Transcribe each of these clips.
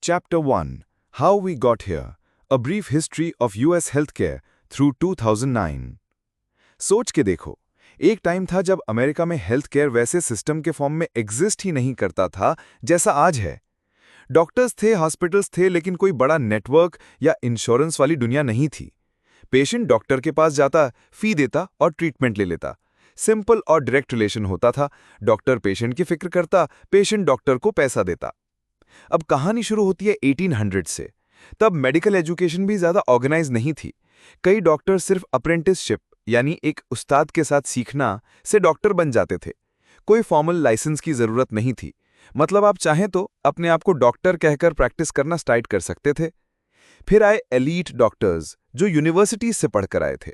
Chapter 1 How We Got Here A Brief History of US Healthcare Through 2009 सोच के देखो, एक टाइम था जब अमेरिका में हेल्थ केयर वैसे सिस्टम के फॉर्म में एग्जिस्ट ही नहीं करता था जैसा आज है। डॉक्टर्स थे, हॉस्पिटल्स थे, लेकिन कोई बड़ा नेटवर्क या इंश्योरेंस वाली दुनिया नहीं थी। पेशेंट डॉक्टर के पास जाता, फी देता और ट्रीटमेंट ले लेता। सिंपल और डायरेक्ट रिलेशन होता था। डॉक्टर पेशेंट की फिक्र करता, पेशेंट डॉक्टर को पैसा देता। अब कहानी शुरू होती है 1800 से। तब मेडिकल एजुकेशन भी ज्यादा ऑर्गेनाइज नहीं थी। कई डॉक्टर सिर्फ अप्रेंटिसशिप यानी एक उस्ताद के साथ सीखना से डॉक्टर बन जाते थे। कोई फॉर्मल लाइसेंस की जरूरत नहीं थी। मतलब आप चाहें तो अपने आप को डॉक्टर कहकर प्रैक्टिस करना स्टार्ट कर सकते थे। फिर आए एलीट डॉक्टर्स जो यूनिवर्सिटीज से पढ़कर आए थे।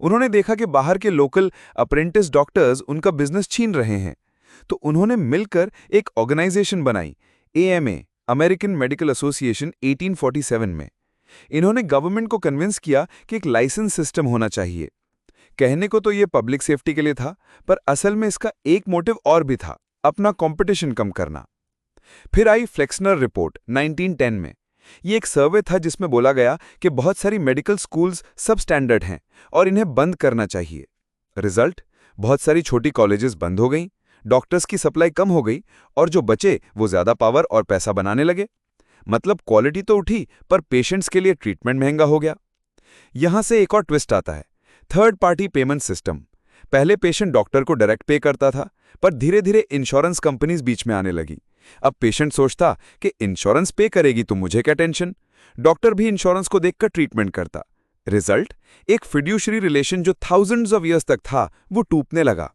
उन्होंने देखा कि बाहर के लोकल अप्रेंटिस डॉक्टर्स उनका बिजनेस छीन रहे हैं, तो उन्होंने मिलकर एक ऑर्गेनाइजेशन बनाई, AMA अमेरिकन मेडिकल एसोसिएशन 1847 में। इन्होंने गवर्नमेंट को कन्विंस किया कि एक लाइसेंस सिस्टम होना चाहिए। कहने को तो ये पब्लिक सेफ्टी के लिए था, पर असल में इसका एक मोटिव और भी था, अपना कंपटीशन कम करना। फिर आई फ्लेक्सनर रिपोर्ट 1910 में। ये एक सर्वे था जिसमें बोला गया कि बहुत सारी मेडिकल स्कूल्स सब स्टैंडर्ड हैं और इन्हें बंद करना चाहिए। रिजल्ट, बहुत सारी छोटी कॉलेजेस बंद हो गईं, डॉक्टर्स की सप्लाई कम हो गई और जो बचे वो ज्यादा पावर और पैसा बनाने लगे। मतलब क्वालिटी तो उठी, पर पेशेंट्स के लिए ट्रीटमेंट महंगा हो गया। यहां से एक और ट्विस्ट आता है, थर्ड पार्टी पेमेंट सिस्टम। पहले पेशेंट डॉक्टर को डायरेक्ट पे करता था, पर धीरे धीरे इंश्योरेंस कंपनीज बीच में आने लगी। अब पेशेंट सोचता कि इंश्योरेंस पे करेगी तो मुझे क्या टेंशन। डॉक्टर भी इंश्योरेंस को देखकर ट्रीटमेंट करता। रिजल्ट, एक फिड्यूशरी रिलेशन जो थाउजेंड्स ऑफ ईयर्स तक था वो टूटने लगा।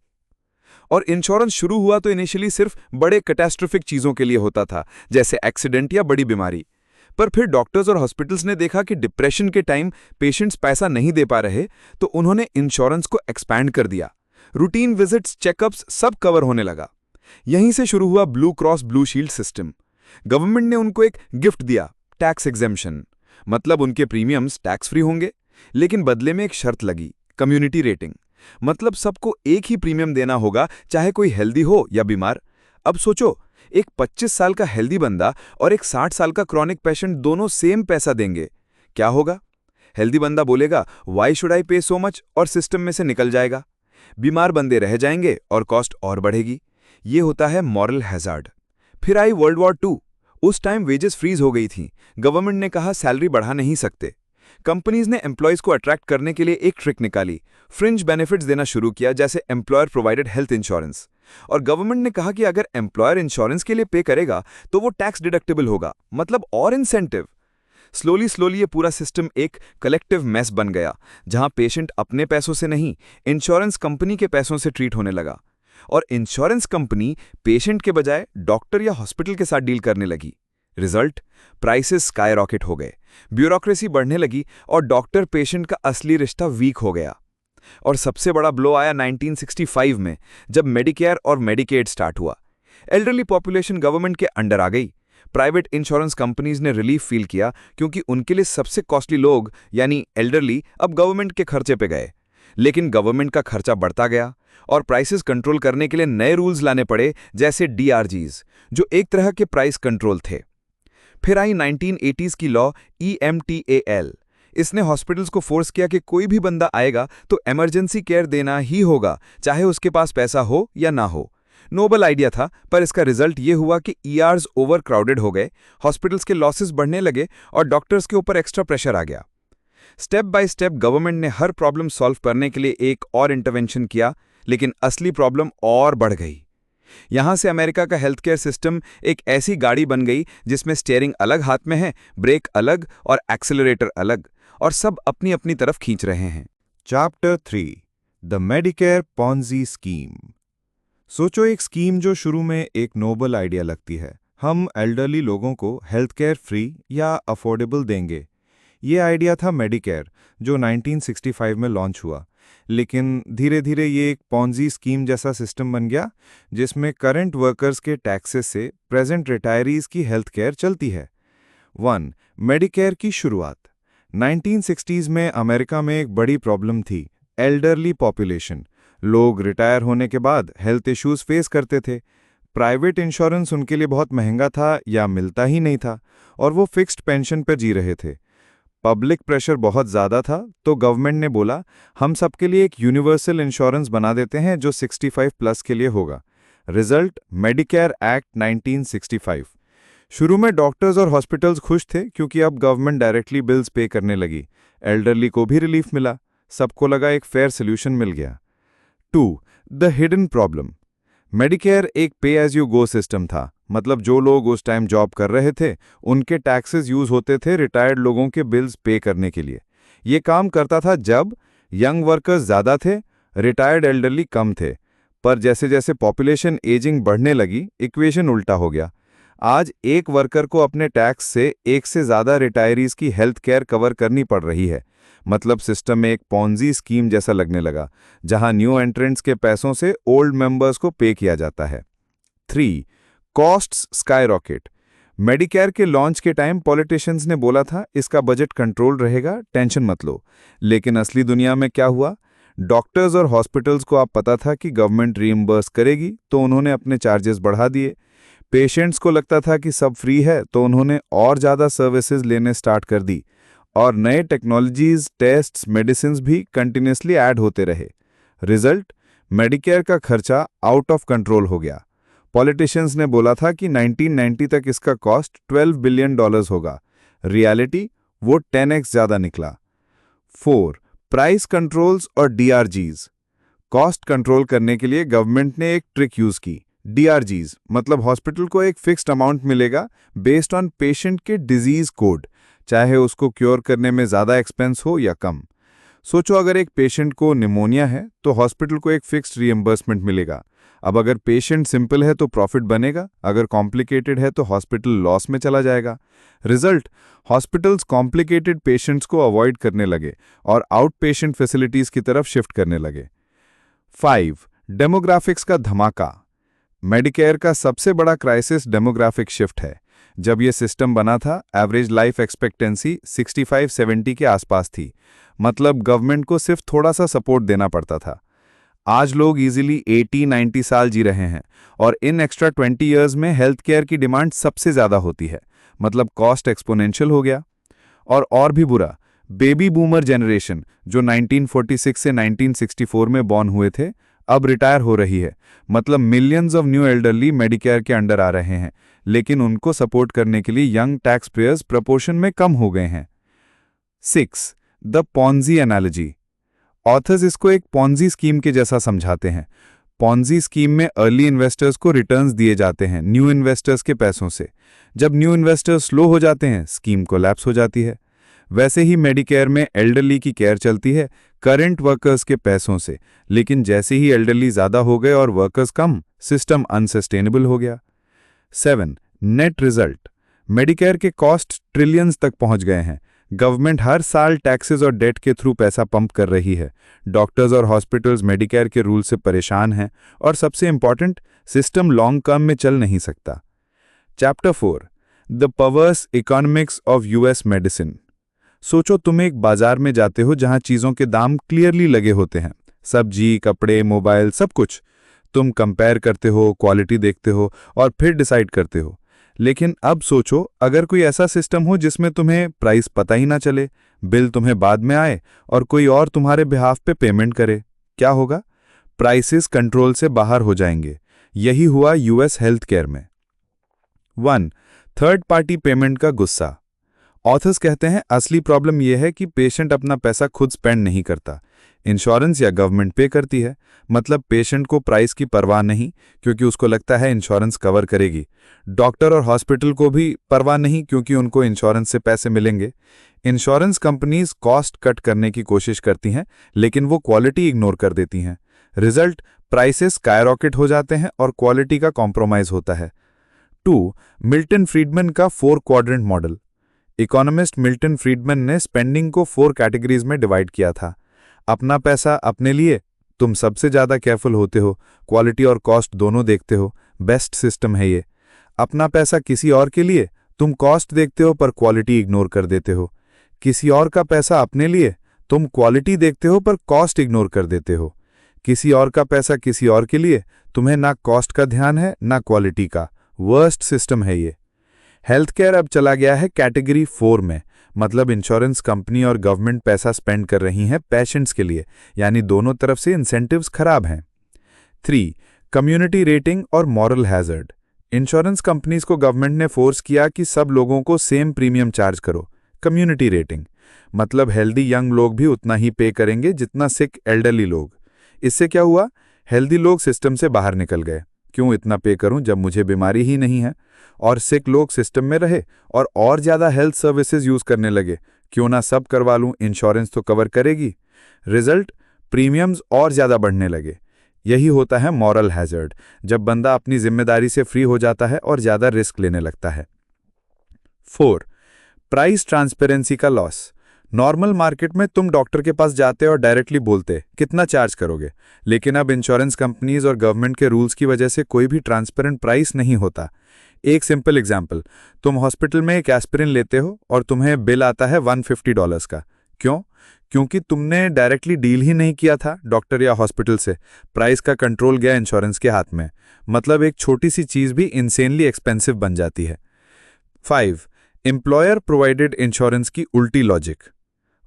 और इंश्योरेंस शुरू हुआ तो इनिशियली सिर्फ बड़े कैटास्ट्रोफिक चीजों के लिए होता था, जैसे एक्सीडेंट या बड़ी बीमारी। पर फिर डॉक्टर्स और हॉस्पिटल्स ने देखा कि डिप्रेशन के टाइम पेशेंट्स पैसा नहीं दे पा रहे, तो उन्होंने इंश्योरेंस को एक्सपैंड कर दिया। रूटीन विजिट्स, चेकअप्स सब कवर होने लगा। यहीं से शुरू हुआ blue cross blue shield system. Government ने उनको एक गिफ्ट दिया, टैक्स एग्जेम्पशन। मतलब उनके प्रीमियम्स टैक्स फ्री होंगे, लेकिन बदले में एक शर्त लगी, कम्युनिटी रेटिंग। मतलब सबको एक ही प्रीमियम देना होगा, चाहे कोई हेल्दी हो या बीमार। अब सोचो, एक 25 साल का हेल्दी बंदा और एक 60 साल का क्रॉनिक पेशेंट दोनों सेम पैसा देंगे, क्या होगा? हेल्दी बंदा बोलेगा वाई शुड आई पे सो मच, और सिस्टम में से निकल जाएगा। बीमार बंदे रह जाएंगे और कॉस्ट और बढ़ेगी। ये होता है मॉरल हैजार्ड। फिर आई वर्ल्ड वॉर 2। उस टाइम वेजेस फ्रीज हो गई थी। गवर्नमेंट ने कहा सैलरी बढ़ा नहीं सकते। कंपनीज ने एम्प्लॉयज को अट्रैक्ट करने के लिए एक ट्रिक निकाली, फ्रिंज बेनिफिट्स देना शुरू किया, जैसे एम्प्लॉयर प्रोवाइडेड हेल्थ इंश्योरेंस। और गवर्नमेंट ने कहा कि अगर एम्प्लॉयर इंश्योरेंस के लिए पे करेगा तो वो टैक्स डिडक्टेबल होगा, मतलब और इंसेंटिव। स्लोली स्लोली ये पूरा सिस्टम एक कलेक्टिव मेस बन गया, जहां पेशेंट अपने पैसों से नहीं, इंश्योरेंस कंपनी के पैसों से ट्रीट होने लगा। और इंश्योरेंस कंपनी पेशेंट के बजाय डॉक्टर या हॉस्पिटल के साथ डील करने लगी। रिजल्ट, प्राइसेस स्काई रॉकेट हो गए, ब्यूरोक्रेसी बढ़ने लगी और डॉक्टर पेशेंट का असली रिश्ता वीक हो गया। और सबसे बड़ा ब्लो आया 1965 में, जब मेडिकेयर और मेडिकेड स्टार्ट हुआ। एल्डरली पॉपुलेशन गवर्नमेंट के अंडर आ गई। प्राइवेट इंश्योरेंस कंपनीज ने रिलीफ फील किया, क्योंकि उनके लिए सबसे कॉस्टली लोग यानी एल्डरली अब गवर्नमेंट के खर्चे पे गए। लेकिन गवर्नमेंट का खर्चा बढ़ता गया और प्राइसेस कंट्रोल करने के लिए नए रूल्स लाने पड़े, जैसे DRGs, जो एक तरह के प्राइस कंट्रोल थे। फिर आई 1980s की लॉ EMTAL। इसने हॉस्पिटल्स को फोर्स किया कि कोई भी बंदा आएगा तो इमरजेंसी केयर देना ही होगा, चाहे उसके पास पैसा हो या ना हो। नोबल आइडिया था, पर इसका रिजल्ट ये हुआ कि ERs ओवर क्राउडेड हो गए, हॉस्पिटल्स के लॉसेस बढ़ने लगे और डॉक्टर्स के ऊपर एक्स्ट्रा प्रेशर आ गया। स्टेप बाय स्टेप गवर्नमेंट ने हर प्रॉब्लम सॉल्व करने के लिए एक और इंटरवेंशन किया, लेकिन असली प्रॉब्लम और बढ़ गई। यहां से अमेरिका का हेल्थ केयर सिस्टम एक ऐसी गाड़ी बन गई जिसमें स्टीयरिंग अलग हाथ में है, ब्रेक अलग और एक्सेलरेटर अलग, और सब अपनी अपनी तरफ खींच रहे हैं। Chapter 3 the Medicare Ponzi scheme. सोचो, एक स्कीम जो शुरू में एक नोबल आइडिया लगती है, हम एल्डरली लोगों को हेल्थ केयर फ्री या अफोर्डेबल देंगे। ये आइडिया था मेडिकेयर, जो 1965 में लॉन्च हुआ। लेकिन धीरे धीरे ये एक पॉन्जी स्कीम जैसा सिस्टम बन गया, जिसमें करंट वर्कर्स के टैक्सेस से प्रेजेंट रिटायरीज की हेल्थ केयर चलती है। 1. मेडिकेयर की शुरुआत 1960s में अमेरिका में एक बड़ी प्रॉब्लम थी, एल्डरली पॉपुलेशन। लोग रिटायर होने के बाद हेल्थ इश्यूज फेस करते थे। प्राइवेट इंश्योरेंस उनके लिए बहुत महंगा था या मिलता ही नहीं था, और वो फिक्स्ड पेंशन पर जी रहे थे। पब्लिक प्रेशर बहुत ज़्यादा था, तो गवर्नमेंट ने बोला हम सबके लिए एक यूनिवर्सल इंश्योरेंस बना देते हैं जो 65 प्लस के लिए होगा। Result, Medicare act 1965। शुरू में डॉक्टर्स और हॉस्पिटल्स खुश थे क्योंकि अब गवर्नमेंट डायरेक्टली बिल्स पे करने लगी। एल्डरली को भी रिलीफ मिला, सबको लगा एक फेयर सोल्यूशन मिल गया। 2. The hidden problem. मेडिकेयर एक पे एज यू गो सिस्टम था, मतलब जो लोग उस टाइम जॉब कर रहे थे उनके टैक्सेस यूज होते थे रिटायर्ड लोगों के बिल्स पे करने के लिए। ये काम करता था जब यंग वर्कर्स ज़्यादा थे, रिटायर्ड एल्डरली कम थे। पर जैसे जैसे पॉपुलेशन एजिंग बढ़ने लगी, इक्वेशन उल्टा हो गया। आज एक वर्कर को अपने टैक्स से एक से ज़्यादा रिटायरीज की हेल्थ केयर कवर करनी पड़ रही है। मतलब सिस्टम में एक पॉन्जी स्कीम जैसा लगने लगा, जहां न्यू एंट्रेंट्स के पैसों से ओल्ड मेंबर्स को पे किया जाता है। 3. Costs skyrocket. मेडिकेयर के लॉन्च के टाइम पॉलिटिशियंस ने बोला था इसका बजट कंट्रोल रहेगा, टेंशन मत लो। लेकिन असली दुनिया में क्या हुआ? डॉक्टर्स और हॉस्पिटल्स को अब पता था कि गवर्नमेंट रीइंबर्स करेगी, तो उन्होंने अपने चार्जेस बढ़ा दिए। पेशेंट्स को लगता था कि सब फ्री है, तो उन्होंने और ज़्यादा सर्विसेज लेने स्टार्ट कर दी, और नए टेक्नोलॉजीज, टेस्ट्स, मेडिसिन्स भी कंटिन्यूसली ऐड होते रहे। रिजल्ट, मेडिकेयर का खर्चा आउट ऑफ कंट्रोल हो गया। पॉलिटिशियंस ने बोला था कि 1990 तक इसका कॉस्ट $12 बिलियन होगा। रियलिटी, वो 10x ज़्यादा निकला। 4. प्राइस कंट्रोल्स और डीआरजीज। कॉस्ट कंट्रोल करने के लिए गवर्नमेंट ने एक ट्रिक यूज की। डीआरजीज मतलब हॉस्पिटल को एक फिक्स्ड अमाउंट मिलेगा बेस्ड ऑन पेशेंट के डिजीज कोड, चाहे उसको क्योर करने में ज़्यादा एक्सपेंस हो या कम। सोचो, अगर एक पेशेंट को निमोनिया है तो हॉस्पिटल को एक फिक्स्ड रीइंबर्समेंट मिलेगा। अब अगर पेशेंट सिंपल है तो प्रॉफिट बनेगा, अगर कॉम्प्लिकेटेड है तो हॉस्पिटल लॉस में चला जाएगा। रिजल्ट, हॉस्पिटल्स कॉम्प्लिकेटेड पेशेंट्स को अवॉइड करने लगे और आउट पेशेंट फैसिलिटीज की तरफ शिफ्ट करने लगे। 5. डेमोग्राफिक्स का धमाका। मेडिकेयर का सबसे बड़ा क्राइसिस डेमोग्राफिक शिफ्ट है। जब यह सिस्टम बना था, एवरेज लाइफ एक्सपेक्टेंसी 65-70 के आसपास थी, मतलब गवर्नमेंट को सिर्फ थोड़ा सा सपोर्ट देना पड़ता था। आज लोग इजीली 80-90 साल जी रहे हैं, और इन एक्स्ट्रा 20 इयर्स में हेल्थ केयर की डिमांड सबसे ज़्यादा होती है, मतलब कॉस्ट एक्सपोनेंशियल हो गया। और भी बुरा, बेबी बूमर जनरेशन जो 1946 से 1964 में बॉर्न हुए थे, अब रिटायर हो रही है। मतलब millions of new elderly Medicare के अंडर आ रहे हैं, लेकिन उनको सपोर्ट करने के लिए यंग टैक्स पेयर्स प्रपोर्शन में कम हो गए हैं। 6. The Ponzi analogy. ऑथर्स इसको एक पॉन्जी स्कीम के जैसा समझाते हैं। पॉन्जी स्कीम में अर्ली इन्वेस्टर्स को रिटर्न्स दिए जाते हैं न्यू इन्वेस्टर्स के पैसों से। जब न्यू इन्वेस्टर्स स्लो हो जाते हैं, स्कीम कोलैप्स हो जाती है। वैसे ही मेडिकेयर में एल्डरली की केयर चलती है करंट वर्कर्स के पैसों से, लेकिन जैसे ही एल्डरली ज़्यादा हो गए और वर्कर्स कम, सिस्टम अनसस्टेनेबल हो गया। 7. Net result. मेडिकेयर के कॉस्ट ट्रिलियंस तक पहुंच गए हैं। गवर्नमेंट हर साल टैक्सेस और डेट के थ्रू पैसा पंप कर रही है। डॉक्टर्स और हॉस्पिटल्स मेडिकेयर के रूल से परेशान हैं, और सबसे इंपॉर्टेंट, सिस्टम लॉन्ग टर्म में चल नहीं सकता। Chapter 4. The perverse economics of US medicine. सोचो, तुम एक बाजार में जाते हो जहां चीज़ों के दाम क्लियरली लगे होते हैं, सब्जी, कपड़े, मोबाइल, सब कुछ। तुम कंपेयर करते हो, क्वालिटी देखते हो और फिर डिसाइड करते हो। लेकिन अब सोचो, अगर कोई ऐसा सिस्टम हो जिसमें तुम्हें प्राइस पता ही ना चले, बिल तुम्हें बाद में आए और कोई और तुम्हारे बिहाफ पे पेमेंट करे, क्या होगा? प्राइसेस कंट्रोल से बाहर हो जाएंगे। यही हुआ यूएस हेल्थ केयर में। 1. थर्ड पार्टी पेमेंट का गुस्सा। ऑथर्स कहते हैं असली प्रॉब्लम यह है कि पेशेंट अपना पैसा खुद स्पेंड नहीं करता, इंश्योरेंस या गवर्नमेंट पे करती है। मतलब पेशेंट को प्राइस की परवाह नहीं, क्योंकि उसको लगता है इंश्योरेंस कवर करेगी। डॉक्टर और हॉस्पिटल को भी परवाह नहीं, क्योंकि उनको इंश्योरेंस से पैसे मिलेंगे। इंश्योरेंस कंपनीज कॉस्ट कट करने की कोशिश करती हैं, लेकिन वो क्वालिटी इग्नोर कर देती हैं। रिजल्ट, प्राइसेस स्काईरॉकेट हो जाते हैं और क्वालिटी का कॉम्प्रोमाइज होता है। 2. मिल्टन फ्रीडमैन का 4 quadrant model. Economist Milton Friedman ने स्पेंडिंग को 4 कैटेगरीज में डिवाइड किया था। अपना पैसा अपने लिए, तुम सबसे ज़्यादा केयरफुल होते हो, क्वालिटी और कॉस्ट दोनों देखते हो, बेस्ट सिस्टम है ये। अपना पैसा किसी और के लिए, तुम कॉस्ट देखते हो पर क्वालिटी इग्नोर कर देते हो। किसी और का पैसा अपने लिए, तुम क्वालिटी देखते हो पर कॉस्ट इग्नोर कर देते हो। किसी और का पैसा किसी और के लिए, तुम्हें ना कॉस्ट का ध्यान है ना क्वालिटी का। वर्स्ट सिस्टम है ये। हेल्थ केयर अब चला गया है कैटेगरी 4 में, मतलब इंश्योरेंस कंपनी और गवर्नमेंट पैसा स्पेंड कर रही हैं पेशेंट्स के लिए, यानी दोनों तरफ से इंसेंटिव्स खराब हैं। 3. कम्युनिटी रेटिंग और मॉरल हैजर्ड। इंश्योरेंस कंपनीज को गवर्नमेंट ने फोर्स किया कि सब लोगों को सेम प्रीमियम चार्ज करो। कम्युनिटी रेटिंग मतलब हेल्दी यंग लोग भी उतना ही पे करेंगे जितना सिक एल्डरली लोग। इससे क्या हुआ? हेल्दी लोग सिस्टम से बाहर निकल गए, क्यों इतना पे करूं जब मुझे बीमारी ही नहीं है, और सिक लोग सिस्टम में रहे और ज़्यादा हेल्थ सर्विसेज यूज करने लगे, क्यों ना सब करवा लूं, इंश्योरेंस तो कवर करेगी। रिजल्ट, प्रीमियम्स और ज़्यादा बढ़ने लगे। यही होता है मॉरल हैजर्ड, जब बंदा अपनी जिम्मेदारी से फ्री हो जाता है और ज़्यादा रिस्क लेने लगता है। 4. प्राइस ट्रांसपेरेंसी का लॉस। नॉर्मल मार्केट में तुम डॉक्टर के पास जाते और डायरेक्टली बोलते कितना चार्ज करोगे, लेकिन अब इंश्योरेंस कंपनीज और गवर्नमेंट के रूल्स की वजह से कोई भी ट्रांसपेरेंट प्राइस नहीं होता। एक सिंपल एग्जांपल, तुम हॉस्पिटल में एक एस्पिरिन लेते हो और तुम्हें बिल आता है $150 का। क्यों? क्योंकि तुमने डायरेक्टली डील ही नहीं किया था डॉक्टर या हॉस्पिटल से। प्राइस का कंट्रोल गया इंश्योरेंस के हाथ में, मतलब एक छोटी सी चीज भी इंसेनली एक्सपेंसिव बन जाती है। 5. एम्प्लॉयर प्रोवाइडेड इंश्योरेंस की उल्टी लॉजिक।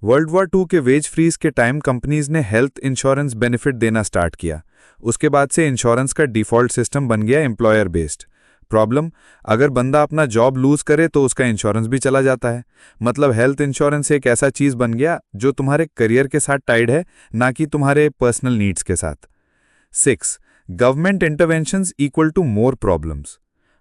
वर्ल्ड वॉर 2 के वेज फ्रीज के टाइम कंपनीज ने हेल्थ इंश्योरेंस बेनिफिट देना स्टार्ट किया। उसके बाद से इंश्योरेंस का डिफॉल्ट सिस्टम बन गया एम्प्लॉयर बेस्ड। प्रॉब्लम, अगर बंदा अपना जॉब लूज करे तो उसका इंश्योरेंस भी चला जाता है। मतलब हेल्थ इंश्योरेंस एक ऐसा चीज बन गया जो तुम्हारे करियर के साथ टाइड है, ना कि तुम्हारे पर्सनल नीड्स के साथ। 6. Government interventions equal to more problems.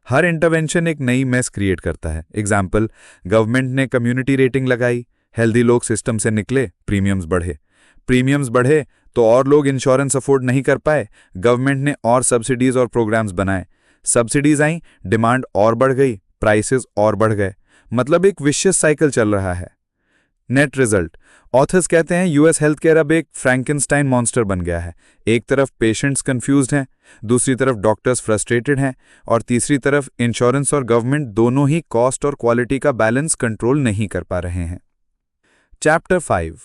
हर इंटरवेंशन एक नई मेस क्रिएट करता है। एग्जाम्पल, गवर्नमेंट ने कम्युनिटी रेटिंग लगाई, हेल्दी लोग सिस्टम से निकले, प्रीमियम्स बढ़े तो और लोग इंश्योरेंस अफोर्ड नहीं कर पाए, गवर्नमेंट ने और सब्सिडीज और प्रोग्राम्स बनाए, सब्सिडीज आई, डिमांड और बढ़ गई, प्राइसेस और बढ़ गए। मतलब एक विशियस साइकिल चल रहा है। नेट रिजल्ट, ऑथर्स कहते हैं यूएस हेल्थ केयर अब एक फ्रैंकेनस्टाइन मॉन्स्टर बन गया है। एक तरफ पेशेंट्स कंफ्यूज्ड हैं, दूसरी तरफ डॉक्टर्स फ्रस्ट्रेटेड हैं, और तीसरी तरफ इंश्योरेंस और गवर्नमेंट दोनों ही कॉस्ट और क्वालिटी का बैलेंस कंट्रोल नहीं कर पा रहे हैं। Chapter 5,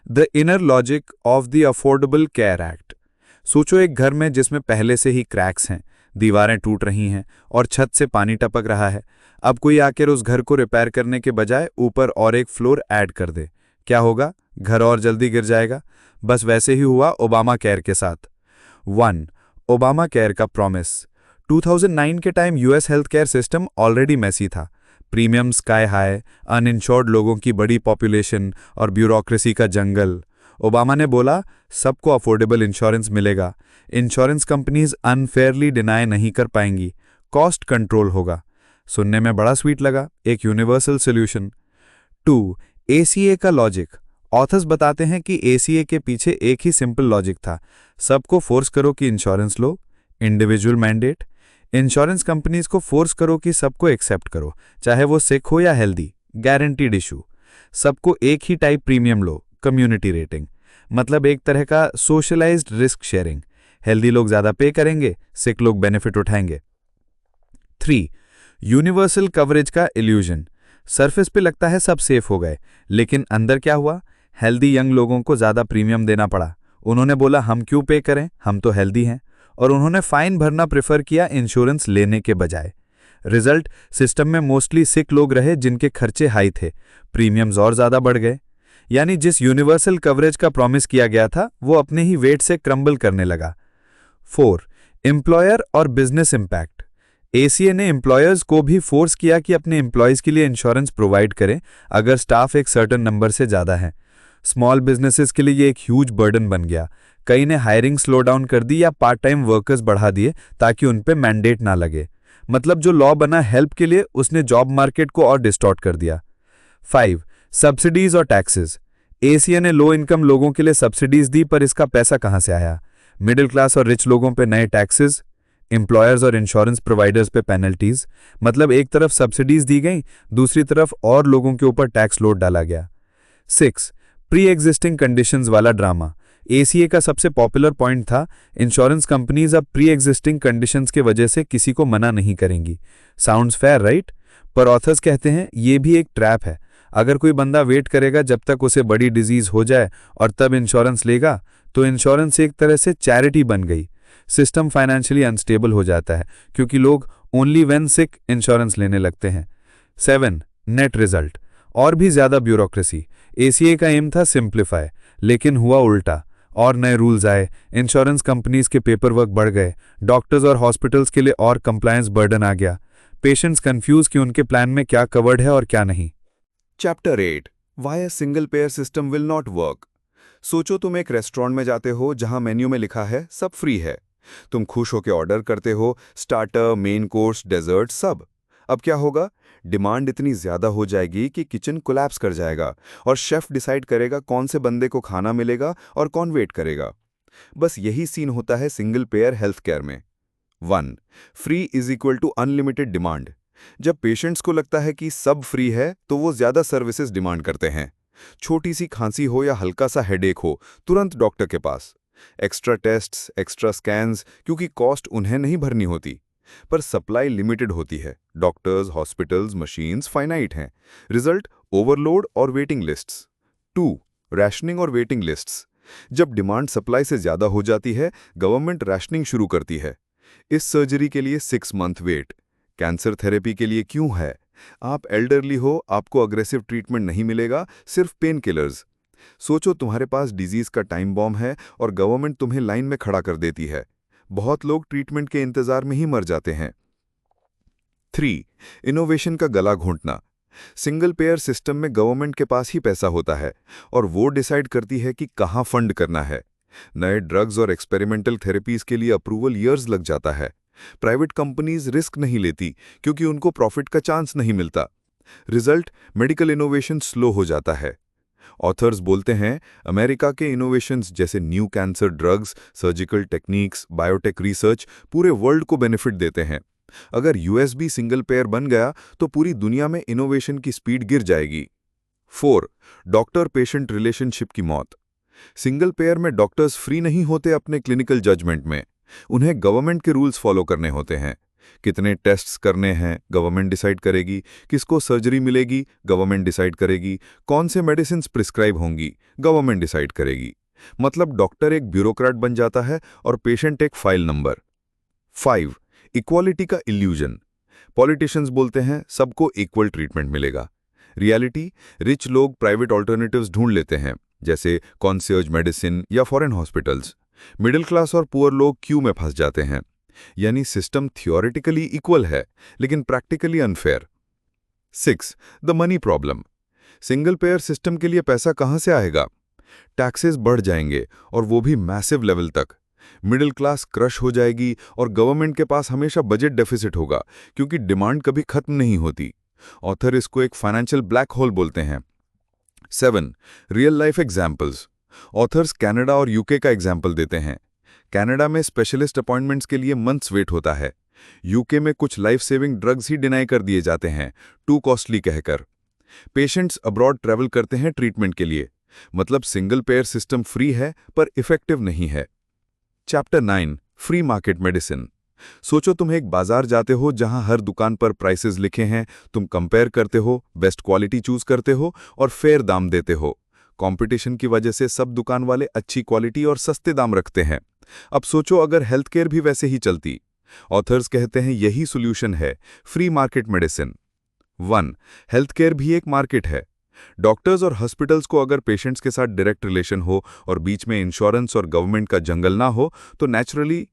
the inner logic of the affordable care act. सोचो एक घर में जिसमें पहले से ही क्रैक्स हैं, दीवारें टूट रही हैं और छत से पानी टपक रहा है। अब कोई आकर उस घर को रिपेयर करने के बजाय ऊपर और एक फ्लोर ऐड कर दे, क्या होगा? घर और जल्दी गिर जाएगा। बस वैसे ही हुआ ओबामा केयर के साथ। 1. ओबामा केयर का प्रॉमिस। 2009 के time US health care system already messy था। प्रीमियम स्काई हाई, अनइंश्योर्ड लोगों की बड़ी पॉपुलेशन और ब्यूरोक्रेसी का जंगल। ओबामा ने बोला सबको अफोर्डेबल इंश्योरेंस मिलेगा, इंश्योरेंस कंपनीज अनफेयरली डिनाई नहीं कर पाएंगी, कॉस्ट कंट्रोल होगा। सुनने में बड़ा स्वीट लगा, एक यूनिवर्सल सोल्यूशन। 2. एसीए का लॉजिक। ऑथर्स बताते हैं कि एसीए के पीछे एक ही सिंपल लॉजिक था, सबको फोर्स करो कि इंश्योरेंस लो, इंडिविजुअल मैंडेट। इंश्योरेंस कंपनीज को फोर्स करो कि सबको एक्सेप्ट करो, चाहे वो सिक हो या हेल्दी, गारंटीड इशू। सबको एक ही टाइप प्रीमियम लो, कम्युनिटी रेटिंग, मतलब एक तरह का सोशलाइज्ड रिस्क शेयरिंग। हेल्दी लोग ज्यादा पे करेंगे, सिक लोग बेनिफिट उठाएंगे। 3. यूनिवर्सल कवरेज का इल्यूजन। सरफेस पे लगता है सब सेफ हो गए, लेकिन अंदर क्या हुआ? हेल्दी यंग लोगों को ज्यादा प्रीमियम देना पड़ा। उन्होंने बोला हम क्यों पे करें, हम तो हेल्दी हैं, और उन्होंने फाइन भरना प्रेफर किया इंश्योरेंस लेने के बजाय। रिजल्ट, सिस्टम में मोस्टली सिक लोग रहे जिनके खर्चे हाई थे, प्रीमियम्स और ज्यादा बढ़ गए। यानी जिस यूनिवर्सल कवरेज का प्रॉमिस किया गया था वो अपने ही वेट से क्रम्बल करने लगा। 4. एम्प्लॉयर और बिजनेस इंपैक्ट। एसीए ने एम्प्लॉयर्स को भी फोर्स किया कि अपने एम्प्लॉयज के लिए इंश्योरेंस प्रोवाइड करें अगर स्टाफ एक सर्टेन नंबर से ज्यादा है। स्मॉल बिजनेसेस के लिए ये एक ह्यूज बर्डन बन गया। कई ने हायरिंग स्लो डाउन कर दी या पार्ट टाइम वर्कर्स बढ़ा दिए ताकि उन पे मैंडेट ना लगे। मतलब जो लॉ बना हेल्प के लिए, उसने जॉब मार्केट को और डिस्टॉर्ट कर दिया। 5. सब्सिडीज और टैक्सेस। एसीए ने लो इनकम लोगों के लिए सब्सिडीज दी, पर इसका पैसा कहां से आया? मिडिल क्लास और रिच लोगों पे नए टैक्सेस, एम्प्लॉयर्स और इंश्योरेंस प्रोवाइडर्स पे पेनल्टीज। मतलब एक तरफ सब्सिडीज दी गई, दूसरी तरफ और लोगों के ऊपर टैक्स लोड डाला गया। 6. प्री एग्जिस्टिंग कंडीशंस वाला ड्रामा। एसीए का सबसे पॉपुलर पॉइंट था इंश्योरेंस कंपनीज अब प्री एग्जिस्टिंग कंडीशंस के वजह से किसी को मना नहीं करेंगी। Sounds fair right? पर ऑथर्स कहते हैं ये भी एक ट्रैप है। अगर कोई बंदा वेट करेगा जब तक उसे बड़ी डिजीज हो जाए और तब इंश्योरेंस लेगा, तो इंश्योरेंस एक तरह से चैरिटी बन गई। सिस्टम फाइनेंशियली अनस्टेबल हो जाता है क्योंकि लोग ओनली व्हेन सिक इंश्योरेंस लेने लगते हैं। 7. नेट रिजल्ट, और भी ज्यादा ब्यूरोक्रेसी। एसीए का एम था सिंप्लीफाई, लेकिन हुआ उल्टा। और नए रूल्स आए, इंश्योरेंस कंपनीज के पेपर वर्क बढ़ गए, डॉक्टर्स और हॉस्पिटल्स के लिए और कंप्लायंस बर्डन आ गया। पेशेंट्स कंफ्यूज कि उनके प्लान में क्या कवर्ड है और क्या नहीं। Chapter 8 why a single pair system will not work. सोचो तुम एक रेस्टोरेंट में जाते हो जहां मेन्यू में लिखा है सब फ्री है। तुम खुश होकर ऑर्डर करते हो, स्टार्टर, मेन कोर्स, डेजर्ट, सब। अब क्या होगा? डिमांड इतनी ज्यादा हो जाएगी कि किचन कोलैप्स कर जाएगा और शेफ डिसाइड करेगा कौन से बंदे को खाना मिलेगा और कौन वेट करेगा। बस यही सीन होता है सिंगल पेयर हेल्थ केयर में। 1. Free is equal to unlimited demand. जब पेशेंट्स को लगता है कि सब फ्री है तो वो ज्यादा सर्विसेज डिमांड करते हैं। छोटी सी खांसी हो या हल्का सा हेडेक हो, तुरंत डॉक्टर के पास। एक्स्ट्रा टेस्ट्स, एक्स्ट्रा स्कैन्स, क्योंकि कॉस्ट उन्हें नहीं भरनी होती। पर सप्लाई लिमिटेड होती है। डॉक्टर्स, हॉस्पिटल्स, मशीन्स फाइनाइट हैं। रिजल्ट ओवरलोड और वेटिंग लिस्ट्स। 2. रैशनिंग और वेटिंग लिस्ट्स। जब डिमांड सप्लाई से ज्यादा हो जाती है, गवर्नमेंट रैशनिंग शुरू करती है। इस सर्जरी के लिए 6 मंथ वेट। कैंसर थेरेपी के लिए क्यों है? आप एल्डरली हो, आपको अग्रेसिव ट्रीटमेंट नहीं मिलेगा, सिर्फ पेन किलर्स। सोचो तुम्हारे पास डिजीज का टाइम बॉम्ब है और गवर्नमेंट तुम्हें लाइन में खड़ा कर देती है। बहुत लोग ट्रीटमेंट के इंतजार में ही मर जाते हैं। 3. इनोवेशन का गला घोंटना। सिंगल पेयर सिस्टम में गवर्नमेंट के पास ही पैसा होता है और वो डिसाइड करती है कि कहाँ फंड करना है। नए ड्रग्स और एक्सपेरिमेंटल थेरेपीज के लिए अप्रूवल ईयर्स लग जाता है। प्राइवेट कंपनीज रिस्क नहीं लेती क्योंकि उनको प्रॉफिट का चांस नहीं मिलता। रिजल्ट मेडिकल इनोवेशन स्लो हो जाता है। ऑथर्स बोलते हैं अमेरिका के इनोवेशंस जैसे new cancer drugs, surgical techniques, biotech research पूरे वर्ल्ड को बेनिफिट देते हैं। अगर यूएस भी सिंगल पेयर बन गया तो पूरी दुनिया में इनोवेशन की स्पीड गिर जाएगी। 4. डॉक्टर पेशेंट रिलेशनशिप की मौत। सिंगल पेयर में डॉक्टर्स फ्री नहीं होते अपने क्लिनिकल जजमेंट में। उन्हें गवर्नमेंट के रूल्स फॉलो करने होते हैं। कितने टेस्ट्स करने हैं गवर्नमेंट डिसाइड करेगी, किसको सर्जरी मिलेगी गवर्नमेंट डिसाइड करेगी, कौन से मेडिसिन प्रिस्क्राइब होंगी गवर्नमेंट डिसाइड करेगी। मतलब डॉक्टर एक ब्यूरोक्रेट बन जाता है और पेशेंट एक फाइल नंबर। 5. इक्वालिटी का इल्यूजन। पॉलिटिशियंस बोलते हैं सबको इक्वल ट्रीटमेंट मिलेगा। रियलिटी, रिच लोग प्राइवेट ऑल्टरनेटिव्स ढूंढ लेते हैं, जैसे कॉन्सियर्ज मेडिसिन या फॉरेन हॉस्पिटल्स। मिडिल क्लास और पुअर लोग क्यू में फंस जाते हैं। यानी सिस्टम थियोरेटिकली इक्वल है लेकिन practically unfair. 6. The money problem. Single pair system के लिए पैसा कहां से आएगा? टैक्सेस बढ़ जाएंगे और वो भी मैसिव लेवल तक। मिडिल क्लास क्रश हो जाएगी और गवर्नमेंट के पास हमेशा बजट डेफिसिट होगा क्योंकि डिमांड कभी खत्म नहीं होती। ऑथर इसको एक फाइनेंशियल ब्लैक होल बोलते हैं। 7. Real life examples. Authors Canada और यूके का एग्जाम्पल देते हैं। कनाडा में स्पेशलिस्ट अपॉइंटमेंट्स के लिए मंथ्स वेट होता है। यूके में कुछ लाइफ सेविंग ड्रग्स ही डिनाई कर दिए जाते हैं, टू कॉस्टली कहकर। पेशेंट्स अब्रॉड ट्रैवल करते हैं ट्रीटमेंट के लिए। मतलब सिंगल पेयर सिस्टम फ्री है पर इफेक्टिव नहीं है। Chapter 9 free market medicine. सोचो तुम एक बाजार जाते हो जहां हर दुकान पर प्राइसेस लिखे हैं। तुम कंपेयर करते हो, बेस्ट क्वालिटी चूज करते हो और फेयर दाम देते हो। कंपटीशन की वजह से सब दुकान वाले अच्छी क्वालिटी और सस्ते दाम रखते हैं। अब सोचो अगर हेल्थ केयर भी वैसे ही चलती। ऑथर्स कहते हैं यही सॉल्यूशन है free market medicine. 1. Health care भी एक मार्केट है। डॉक्टर्स और हॉस्पिटल्स को अगर पेशेंट्स के साथ डायरेक्ट रिलेशन हो और बीच में इंश्योरेंस और गवर्नमेंट का जंगल ना हो तो नेचुरली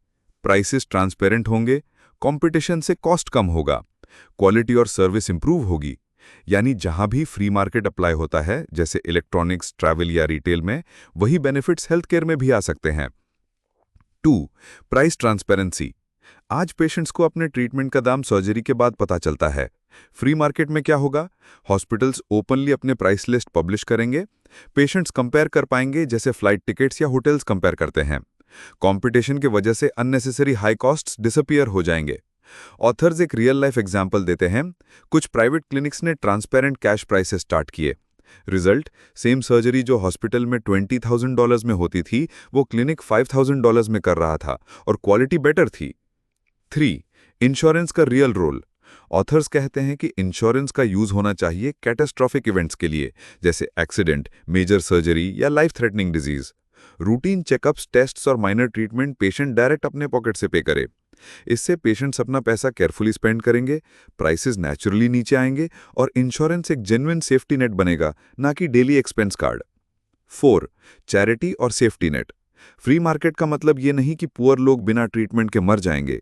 प्राइसेस ट्रांसपेरेंट होंगे, कंपटीशन से कॉस्ट कम होगा, क्वालिटी और सर्विस इंप्रूव होगी। यानी जहां भी फ्री मार्केट अप्लाई होता है, जैसे इलेक्ट्रॉनिक्स, ट्रैवल या रिटेल में, वही बेनिफिट्स हेल्थ केयर में भी आ सकते हैं। 2. Price transparency. आज पेशेंट्स को अपने ट्रीटमेंट का दाम सर्जरी के बाद पता चलता है। फ्री मार्केट में क्या होगा? हॉस्पिटल्स ओपनली अपने प्राइस लिस्ट पब्लिश करेंगे। पेशेंट्स कंपेयर कर पाएंगे जैसे फ्लाइट टिकट्स या होटल्स कंपेयर करते हैं। कंपटीशन की वजह से अननेसेसरी हाई कॉस्ट्स डिसअपीयर हो जाएंगे। ऑथर्स एक रियल लाइफ एग्जाम्पल देते हैं। कुछ प्राइवेट क्लिनिक्स ने ट्रांसपेरेंट कैश प्राइसेस स्टार्ट किए। रिजल्ट, सेम सर्जरी जो हॉस्पिटल में $20,000 में होती थी वो क्लिनिक $5,000 में कर रहा था और क्वालिटी बेटर थी। 3. इंश्योरेंस का रियल रोल। ऑथर्स कहते हैं कि इंश्योरेंस का यूज होना चाहिए कैटास्ट्रॉफिक इवेंट्स के लिए, जैसे एक्सीडेंट, मेजर सर्जरी या life threatening disease. Routine checkups, tests और माइनर ट्रीटमेंट पेशेंट डायरेक्ट अपने पॉकेट से पे करे। इससे पेशेंट्स अपना पैसा केयरफुली स्पेंड करेंगे, प्राइसेस नेचुरली नीचे आएंगे और इंश्योरेंस एक जेन्युइन सेफ्टी नेट बनेगा, ना कि डेली एक्सपेंस कार्ड। 4. चैरिटी और सेफ्टी नेट। फ्री मार्केट का मतलब ये नहीं कि पुअर लोग बिना ट्रीटमेंट के मर जाएंगे।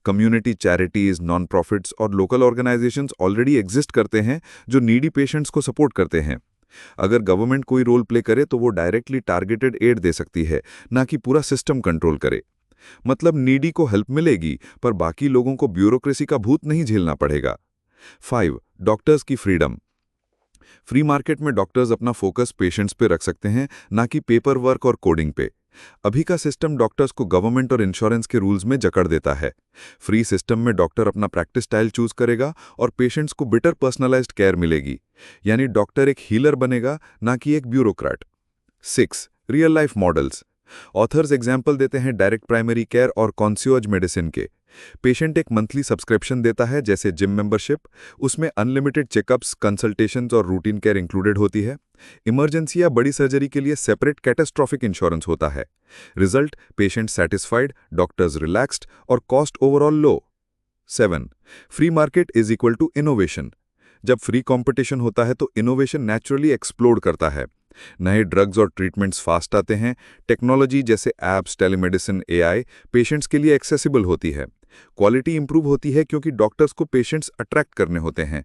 कम्युनिटी चैरिटीज, नॉन प्रॉफिट्स और लोकल ऑर्गेनाइजेशंस ऑलरेडी एग्जिस्ट करते हैं जो नीडी पेशेंट्स को सपोर्ट करते हैं। अगर गवर्नमेंट कोई रोल प्ले करे तो वो डायरेक्टली टारगेटेड एड दे सकती है, ना कि पूरा सिस्टम कंट्रोल करे। मतलब नीडी को हेल्प मिलेगी, पर बाकी लोगों को ब्यूरोक्रेसी का भूत नहीं झेलना पड़ेगा। 5. डॉक्टर्स की फ्रीडम। फ्री मार्केट में डॉक्टर्स अपना फोकस पेशेंट्स पे रख सकते हैं, ना कि पेपर वर्क और कोडिंग पे। अभी का सिस्टम डॉक्टर्स को गवर्नमेंट और इंश्योरेंस के रूल्स में जकड़ देता है। फ्री सिस्टम में डॉक्टर अपना प्रैक्टिस स्टाइल चूज करेगा और पेशेंट्स को बेटर पर्सनलाइज्ड केयर मिलेगी। यानी डॉक्टर एक हीलर बनेगा, ना कि एक bureaucrat. 6. Real life models. Authors example देते हैं डायरेक्ट प्राइमरी केयर और कॉन्सियर्ज मेडिसिन के। पेशेंट एक मंथली सब्सक्रिप्शन देता है, जैसे जिम मेंबरशिप। उसमें अनलिमिटेड चेकअप्स, कंसल्टेशंस और रूटीन केयर इंक्लूडेड होती है। इमरजेंसी या बड़ी सर्जरी के लिए सेपरेट कैटास्ट्रॉफिक इंश्योरेंस होता है। Result, patient satisfied, doctors relaxed और cost overall low. 7. Free market is equal to innovation. जब फ्री कंपटीशन होता है तो इनोवेशन नेचुरली एक्सप्लोड करता है। नए ड्रग्स और ट्रीटमेंट्स फास्ट आते हैं। टेक्नोलॉजी जैसे ऐप्स, टेलीमेडिसिन, एआई पेशेंट्स के लिए एक्सेसिबल होती है। क्वालिटी इंप्रूव होती है क्योंकि डॉक्टर्स को पेशेंट्स अट्रैक्ट करने होते हैं।